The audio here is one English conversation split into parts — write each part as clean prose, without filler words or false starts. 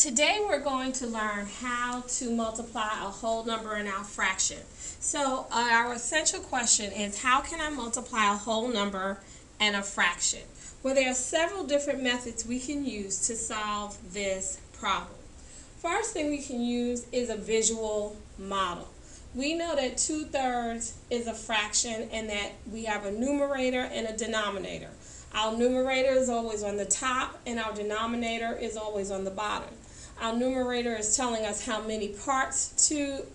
Today we're going to learn how to multiply a whole number in our fraction. So our essential question is, how can I multiply a whole number and a fraction? Well, there are several different methods we can use to solve this problem. First thing we can use is a visual model. We know that 2/3 is a fraction and that we have a numerator and a denominator. Our numerator is always on the top and our denominator is always on the bottom. Our numerator is telling us how many parts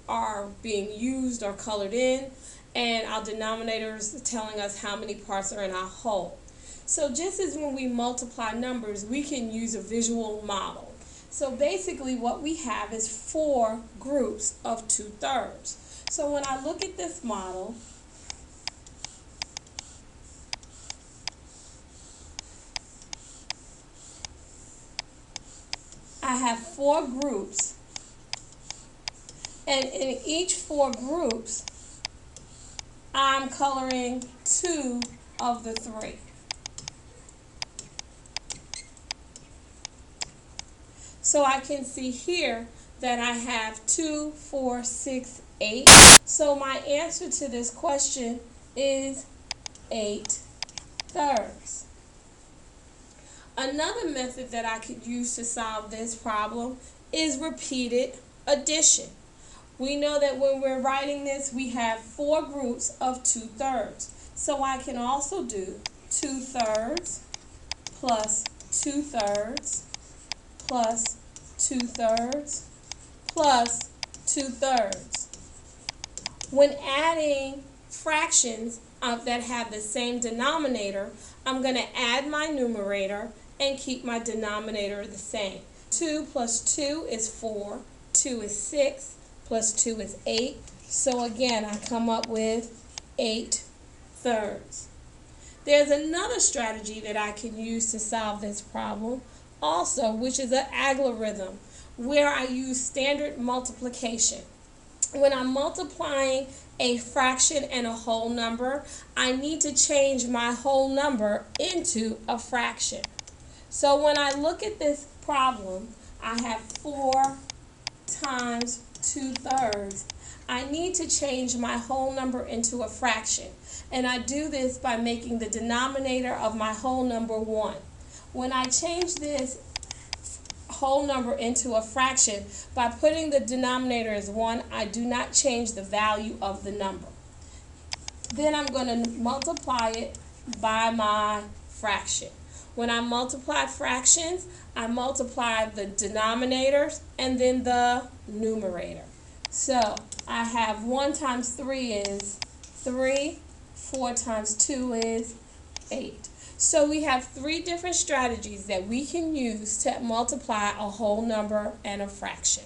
are being used or colored in, and our denominator is telling us how many parts are in our whole. So just as when we multiply numbers, we can use a visual model. So basically what we have is 4 groups of 2/3. So when I look at this model, I have 4 groups, and in each 4 groups, I'm coloring 2 of the 3. So I can see here that I have 2, 4, 6, 8. So my answer to this question is 8/3. Another method that I could use to solve this problem is repeated addition. We know that when we're writing this, we have 4 groups of 2/3. So I can also do 2/3 plus 2/3 plus 2/3 plus 2/3. When adding fractions that have the same denominator, I'm going to add my numerator and keep my denominator the same. 2 plus 2 is 4, 2 is 6, plus 2 is 8. So again, I come up with 8/3. There's another strategy that I can use to solve this problem also, which is an algorithm, where I use standard multiplication. When I'm multiplying a fraction and a whole number, I need to change my whole number into a fraction. So when I look at this problem, I have 4 times 2/3. I need to change my whole number into a fraction. And I do this by making the denominator of my whole number 1. When I change this whole number into a fraction, by putting the denominator as 1, I do not change the value of the number. Then I'm going to multiply it by my fraction. When I multiply fractions, I multiply the denominators and then the numerator. So I have 1 times 3 is 3, 4 times 2 is 8. So we have 3 different strategies that we can use to multiply a whole number and a fraction.